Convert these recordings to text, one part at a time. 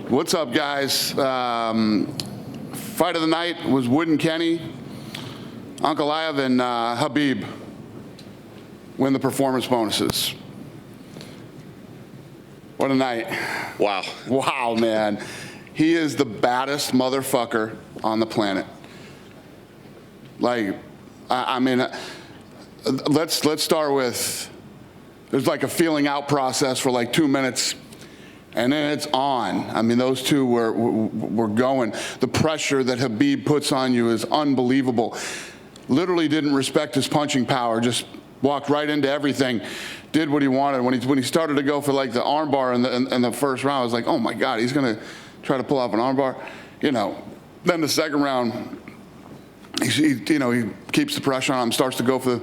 What's up, guys? Fight of the night was Wood and Kenny. Ankalaev and Khabib win the performance bonuses. What a night. Wow. Wow, man. He is the baddest motherfucker on the planet. Like, I mean, let's start with, there's like a feeling out process for like 2 minutes, and then it's on. I mean, those two were going. The pressure that Khabib puts on you is unbelievable. Literally didn't respect his punching power, just walked right into everything, did what he wanted. When he started to go for like the armbar in the first round, I was like, oh my God, he's gonna try to pull off an armbar. You know, then the second round, he keeps the pressure on him, starts to go for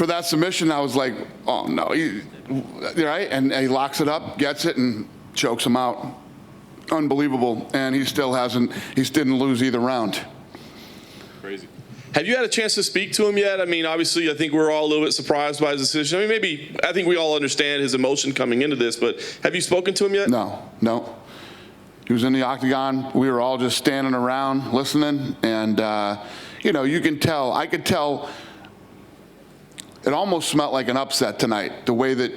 that submission. I was like, oh no, right? And he locks it up, gets it, and chokes him out. Unbelievable. And he still didn't lose either round. Crazy. Have you had a chance to speak to him yet? I mean, obviously, I think we're all a little bit surprised by his decision. I mean, I think we all understand his emotion coming into this, but have you spoken to him yet? No. He was in the octagon. We were all just standing around listening, and you can tell. I could tell. It almost smelled like an upset tonight. The way that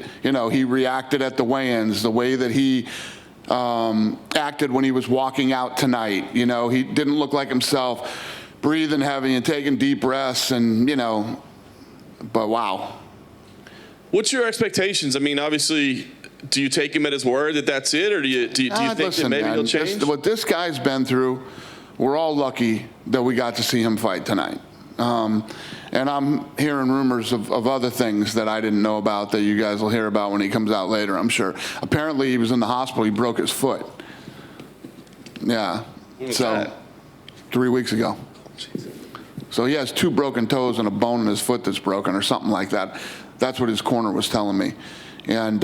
he reacted at the weigh-ins, the way that he acted when he was walking out tonight. He didn't look like himself. Breathing heavy and taking deep breaths, and but wow. What's your expectations? I mean, obviously, do you take him at his word that that's it, or do you think that maybe he'll change? What this guy's been through, we're all lucky that we got to see him fight tonight. And I'm hearing rumors of other things that I didn't know about that you guys will hear about when he comes out later, I'm sure. Apparently, he was in the hospital. He broke his foot. Yeah. So 3 weeks ago. So he has 2 broken toes and a bone in his foot that's broken or something like that. That's what his corner was telling me. And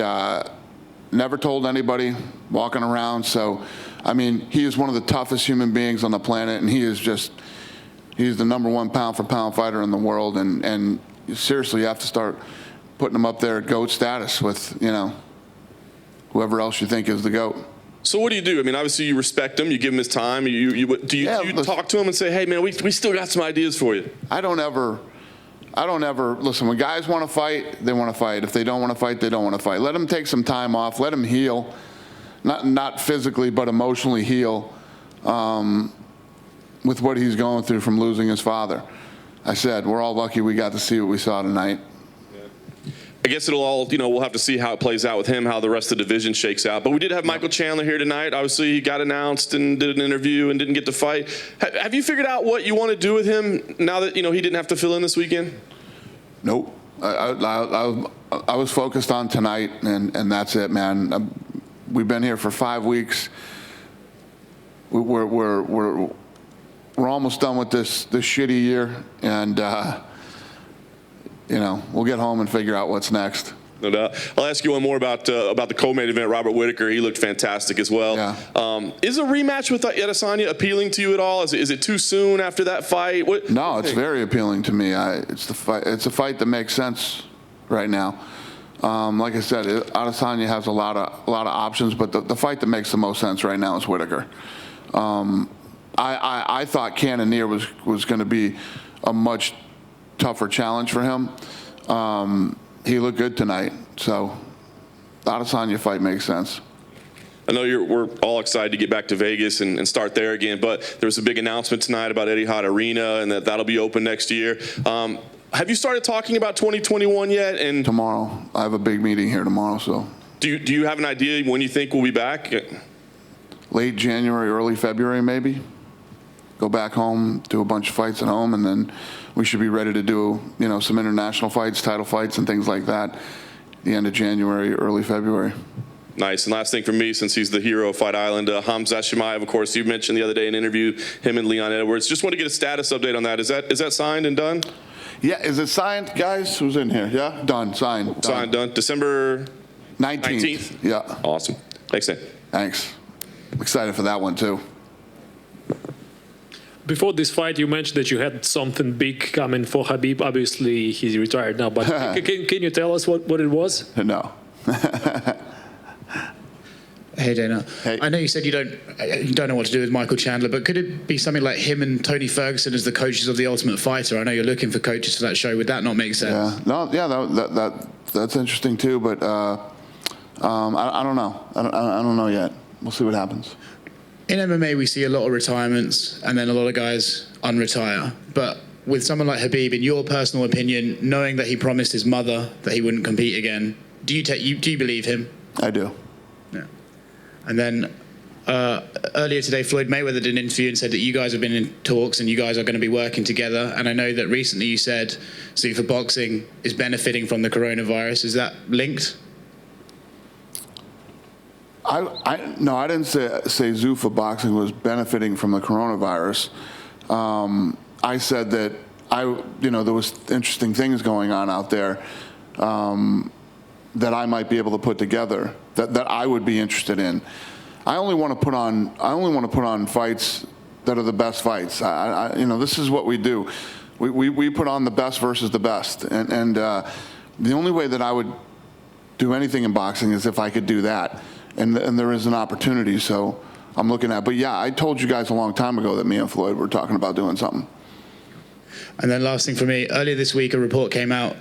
never told anybody, walking around. So, I mean, he is one of the toughest human beings on the planet, and he's the #1 pound-for-pound fighter in the world. And seriously, you have to start putting him up there at GOAT status with, whoever else you think is the GOAT. So what do you do? I mean, obviously you respect him, you give him his time. Do you talk to him and say, hey man, we still got some ideas for you? I don't ever listen. When guys want to fight, they want to fight. If they don't want to fight, they don't want to fight. Let him take some time off. Let him heal, not physically but emotionally heal with what he's going through from losing his father. I said we're all lucky we got to see what we saw tonight. I guess it'll all, we'll have to see how it plays out with him, how the rest of the division shakes out. But we did have Michael Chandler here tonight. Obviously, he got announced and did an interview and didn't get to fight. Have you figured out what you want to do with him now that, he didn't have to fill in this weekend? Nope. I was focused on tonight, and that's it, man. We've been here for 5 weeks. We're almost done with this shitty year, and we'll get home and figure out what's next. No doubt. I'll ask you one more about the co-main event. Robert Whittaker, he looked fantastic as well. Yeah. Is a rematch with Adesanya appealing to you at all? Is it too soon after that fight? No, it's very appealing to me. It's a fight that makes sense right now. Like I said, Adesanya has a lot of options, but the fight that makes the most sense right now is Whittaker. I thought Cannonier was going to be a much tougher challenge for him. He looked good tonight, so the Adesanya fight makes sense. I know we're all excited to get back to Vegas and start there again, but there was a big announcement tonight about Etihad Arena and that'll be open next year. Have you started talking about 2021 yet? And tomorrow, I have a big meeting here tomorrow. So, do you have an idea when you think we'll be back? Late January, early February, maybe. Go back home, do a bunch of fights at home, and then we should be ready to do, some international fights, title fights, and things like that. The end of January, early February. Nice. And last thing for me, since he's the hero of Fight Island, Hamza Chimaev, of course, you mentioned the other day in an interview, him and Leon Edwards. Just want to get a status update on that. Is that signed and done? Yeah. Is it signed, guys? Who's in here? Yeah? Done. Signed. Signed, done. December 19th. Yeah. Awesome. Thanks, Dan. Thanks. I'm excited for that one, too. Before this fight, you mentioned that you had something big coming for Khabib. Obviously, he's retired now, but can you tell us what it was? No. Hey Dana. Hey. I know you said you don't know what to do with Michael Chandler, but could it be something like him and Tony Ferguson as the coaches of The Ultimate Fighter? I know you're looking for coaches for that show. Would that not make sense? Yeah, no, yeah, that's interesting too. But I don't know. I don't know yet. We'll see what happens. In MMA, we see a lot of retirements and then a lot of guys unretire. But with someone like Khabib, in your personal opinion, knowing that he promised his mother that he wouldn't compete again, do you believe him? I do. Yeah. And then earlier today, Floyd Mayweather did an interview and said that you guys have been in talks and you guys are going to be working together. And I know that recently you said Zuffa Boxing is benefiting from the coronavirus. Is that linked? No, I didn't say Zuffa Boxing was benefiting from the coronavirus. I said that there was interesting things going on out there that I might be able to put together that I would be interested in. I only want to put on fights that are the best fights. This is what we do. We put on the best versus the best, and the only way that I would do anything in boxing is if I could do that. And there is an opportunity, so I'm looking at. But yeah, I told you guys a long time ago that me and Floyd were talking about doing something. And then last thing for me, earlier this week, a report came out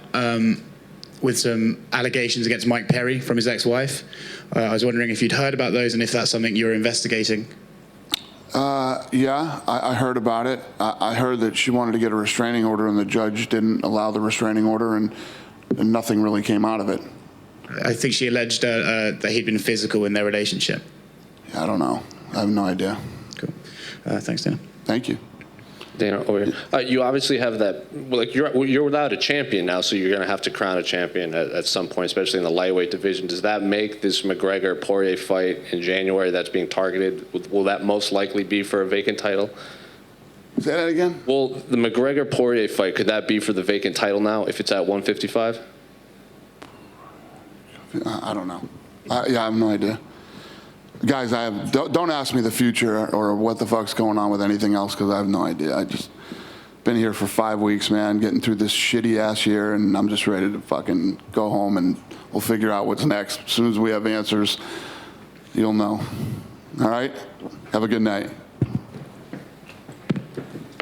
with some allegations against Mike Perry from his ex-wife. I was wondering if you'd heard about those and if that's something you're investigating. Yeah, I heard about it. I heard that she wanted to get a restraining order, and the judge didn't allow the restraining order, and nothing really came out of it. I think she alleged that he'd been physical in their relationship. I don't know. I have no idea. Cool. Thanks, Dana. Thank you. Dana, over here. You obviously have that, you're without a champion now, so you're going to have to crown a champion at some point, especially in the lightweight division. Does that make this McGregor-Poirier fight in January that's being targeted, will that most likely be for a vacant title? Say that again? Well, the McGregor-Poirier fight, could that be for the vacant title now if it's at 155? I don't know. Yeah, I have no idea. Guys, don't ask me the future or what the fuck's going on with anything else, because I have no idea. I just been here for 5 weeks, man, getting through this shitty ass year, and I'm just ready to fucking go home, and we'll figure out what's next. As soon as we have answers, you'll know. All right? Have a good night.